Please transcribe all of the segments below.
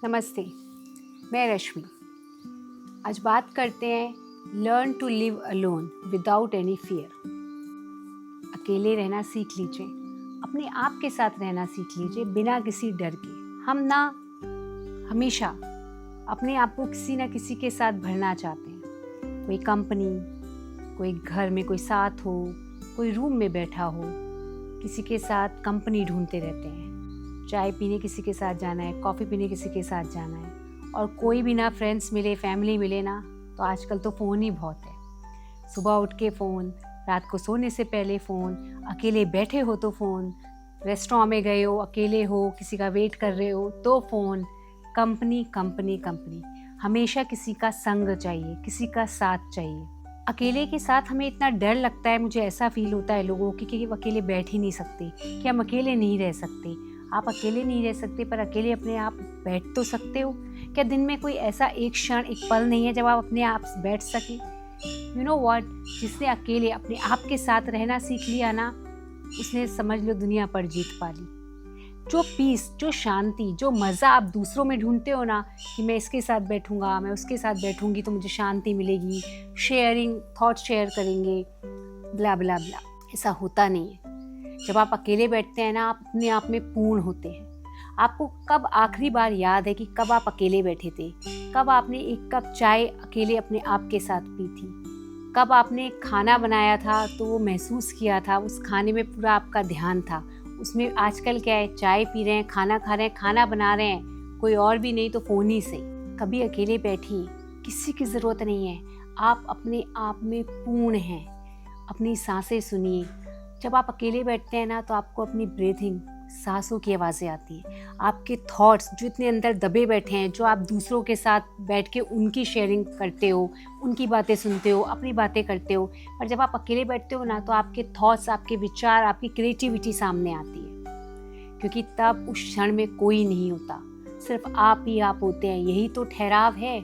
नमस्ते, मैं रश्मि। आज बात करते हैं learn to live alone without any fear. अकेले रहना सीख लीजिए, अपने आप के साथ रहना सीख लीजिए बिना किसी डर के। हम ना हमेशा अपने आप को किसी ना किसी के साथ भरना चाहते हैं। कोई कंपनी, कोई घर में कोई साथ हो, कोई रूम में बैठा हो, किसी के साथ कंपनी ढूंढते रहते हैं। चाय पीने किसी के साथ जाना है, कॉफ़ी पीने किसी के साथ जाना है, और कोई भी ना फ्रेंड्स मिले, फैमिली मिले ना, तो आजकल तो फ़ोन ही बहुत है। सुबह उठ के फ़ोन, रात को सोने से पहले फ़ोन, अकेले बैठे हो तो फ़ोन, रेस्टोरेंट में गए हो, अकेले हो, किसी का वेट कर रहे हो तो फ़ोन। कंपनी कंपनी कंपनी, हमेशा किसी का संग चाहिए, किसी का साथ चाहिए। अकेले के साथ हमें इतना डर लगता है, मुझे ऐसा फील होता है लोगों की कि अकेले बैठ ही नहीं सकते, कि हम अकेले नहीं रह सकते। आप अकेले नहीं रह सकते, पर अकेले अपने आप बैठ तो सकते हो। क्या दिन में कोई ऐसा एक क्षण, एक पल नहीं है जब आप अपने आप बैठ सके? यू नो व्हाट, जिसने अकेले अपने आप के साथ रहना सीख लिया ना, उसने समझ लो दुनिया पर जीत पा ली। जो पीस, जो शांति, जो मज़ा आप दूसरों में ढूंढते हो ना, कि मैं इसके साथ बैठूंगा, मैं उसके साथ बैठूंगी तो मुझे शांति मिलेगी, शेयरिंग, थॉट शेयर करेंगे, ब्ला ब्ला ब्ला, ऐसा होता नहीं है। जब आप अकेले बैठते हैं ना, आप अपने आप में पूर्ण होते हैं। आपको कब आखिरी बार याद है कि कब आप अकेले बैठे थे? कब आपने एक कप चाय अकेले अपने आप के साथ पी थी? कब आपने खाना बनाया था तो वो महसूस किया था, उस खाने में पूरा आपका ध्यान था उसमें? आजकल क्या है, चाय पी रहे हैं, खाना खा रहे हैं, खाना बना रहे हैं, कोई और भी नहीं तो फ़ोन ही सही। कभी अकेले बैठिए, किसी की ज़रूरत नहीं है। आप अपने आप में पूर्ण हैं। अपनी सांसें सुनिए। जब आप अकेले बैठते हैं ना, तो आपको अपनी ब्रीथिंग, सांसों की आवाज़ें आती हैं। आपके थॉट्स जो इतने अंदर दबे बैठे हैं, जो आप दूसरों के साथ बैठ के उनकी शेयरिंग करते हो, उनकी बातें सुनते हो, अपनी बातें करते हो, पर जब आप अकेले बैठते हो ना, तो आपके थॉट्स, आपके विचार, आपकी क्रिएटिविटी सामने आती है। क्योंकि तब उस क्षण में कोई नहीं होता, सिर्फ आप ही आप होते हैं। यही तो ठहराव है।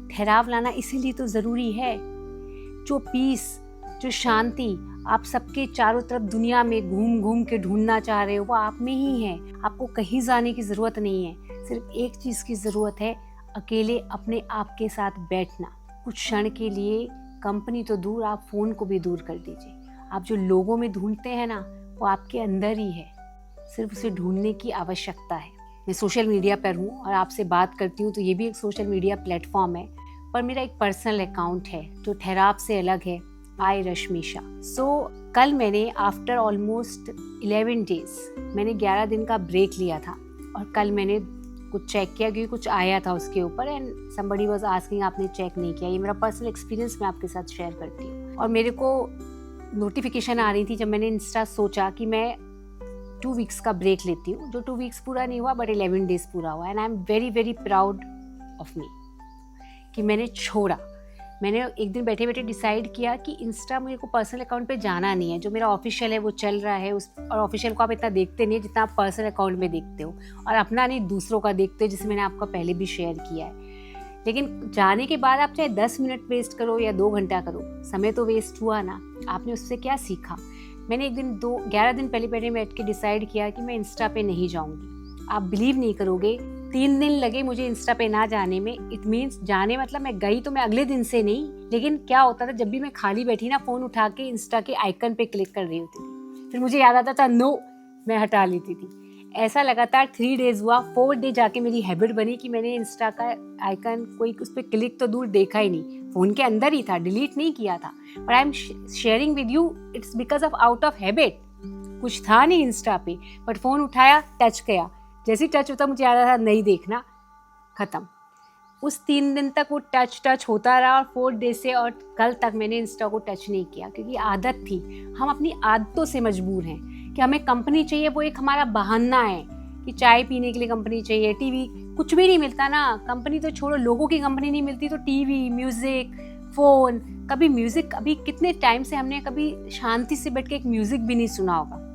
ठहराव लाना इसीलिए तो ज़रूरी है। जो पीस, जो शांति आप सबके चारों तरफ दुनिया में घूम घूम के ढूंढना चाह रहे हो, वो आप में ही है। आपको कहीं जाने की ज़रूरत नहीं है। सिर्फ एक चीज़ की ज़रूरत है, अकेले अपने आप के साथ बैठना। कुछ क्षण के लिए कंपनी तो दूर, आप फ़ोन को भी दूर कर दीजिए। आप जो लोगों में ढूंढते हैं ना, वो आपके अंदर ही है। सिर्फ उसे ढूंढने की आवश्यकता है। मैं सोशल मीडिया पर हूँ और आपसे बात करती हूँ, तो ये भी एक सोशल मीडिया प्लेटफॉर्म है, पर मेरा एक पर्सनल अकाउंट है जो ठहराव से अलग है, आई रश्मिशा। कल मैंने आफ्टर ऑलमोस्ट 11 डेज मैंने 11 दिन का ब्रेक लिया था, और कल मैंने कुछ चेक किया क्योंकि कुछ आया था उसके ऊपर, एंड समबडी वाज आस्किंग आपने चेक नहीं किया। ये मेरा पर्सनल एक्सपीरियंस मैं आपके साथ शेयर करती हूँ। और मेरे को नोटिफिकेशन आ रही थी जब मैंने इंस्टा सोचा कि मैं 2 वीक्स का ब्रेक लेती हूँ, जो 2 वीक्स पूरा नहीं हुआ बट 11 डेज पूरा हुआ, and I am very very proud of me कि मैंने छोड़ा। मैंने एक दिन बैठे बैठे डिसाइड किया कि इंस्टा मेरे को पर्सनल अकाउंट पे जाना नहीं है। जो मेरा ऑफिशियल है वो चल रहा है, और ऑफिशियल को आप इतना देखते नहीं है जितना आप पर्सनल अकाउंट में देखते हो, और अपना नहीं दूसरों का देखते हो, जिसे मैंने आपको पहले भी शेयर किया है। लेकिन जाने के बाद आप चाहे 10 मिनट वेस्ट करो या 2 घंटा करो, समय तो वेस्ट हुआ ना। आपने उससे क्या सीखा? मैंने एक दिन 11 दिन पहले बैठ के डिसाइड किया कि मैं इंस्टा पे नहीं जाऊँगी। आप बिलीव नहीं करोगे, 3 दिन लगे मुझे इंस्टा पे ना जाने में। इट मीन्स जाने मतलब मैं गई तो मैं अगले दिन से नहीं, लेकिन क्या होता था, जब भी मैं खाली बैठी ना, फ़ोन उठा के इंस्टा के आइकन पे क्लिक कर रही होती थी, फिर मुझे याद आता था नो, मैं हटा लेती थी। ऐसा लगातार 3 डेज हुआ। 4th डे जाके मेरी हैबिट बनी कि मैंने इंस्टा का आइकन, कोई उस पर क्लिक तो दूर, देखा ही नहीं। फ़ोन के अंदर ही था, डिलीट नहीं किया था, but I am sharing with you, it's because of out of habit. कुछ था नहीं इंस्टा पे, बट फ़ोन उठाया, टच किया, जैसे टच होता मुझे याद था नहीं देखना, ख़त्म। उस 3 दिन तक वो टच होता रहा, और 4th डे से और कल तक मैंने इंस्टा को टच नहीं किया, क्योंकि आदत थी। हम अपनी आदतों से मजबूर हैं कि हमें कंपनी चाहिए, वो एक हमारा बहाना है कि चाय पीने के लिए कंपनी चाहिए, टीवी, कुछ भी नहीं मिलता ना। कंपनी तो छोड़ो, लोगों की कंपनी नहीं मिलती तो टीवी, म्यूज़िक, फ़ोन। कभी म्यूज़िक, अभी कितने टाइम से हमने कभी शांति से बैठ के एक म्यूज़िक भी नहीं सुना होगा।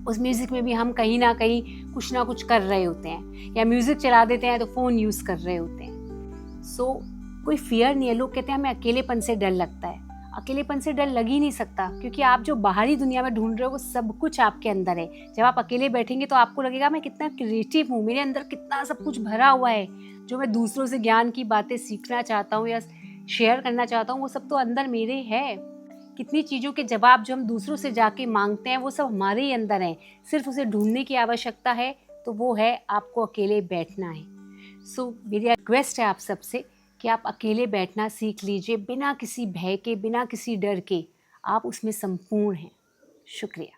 उस म्यूज़िक में भी हम कहीं ना कहीं कुछ ना कुछ कर रहे होते हैं, या म्यूज़िक चला देते हैं तो फ़ोन यूज़ कर रहे होते हैं। कोई फियर नहीं है। लोग कहते हैं हमें अकेलेपन से डर लगता है। अकेलेपन से डर लग ही नहीं सकता, क्योंकि आप जो बाहरी दुनिया में ढूंढ रहे हो वो सब कुछ आपके अंदर है। जब आप अकेले बैठेंगे तो आपको लगेगा मैं कितना क्रिएटिव हूँ, मेरे अंदर कितना सब कुछ भरा हुआ है, जो मैं दूसरों से ज्ञान की बातें सीखना चाहता हूँ या शेयर करना चाहता हूँ, वो सब तो अंदर मेरे है। कितनी चीज़ों के जवाब जो हम दूसरों से जाके मांगते हैं वो सब हमारे ही अंदर हैं, सिर्फ उसे ढूंढने की आवश्यकता है, तो वो है आपको अकेले बैठना है। सो मेरी रिक्वेस्ट है आप सबसे कि आप अकेले बैठना सीख लीजिए, बिना किसी भय के, बिना किसी डर के। आप उसमें संपूर्ण हैं। शुक्रिया।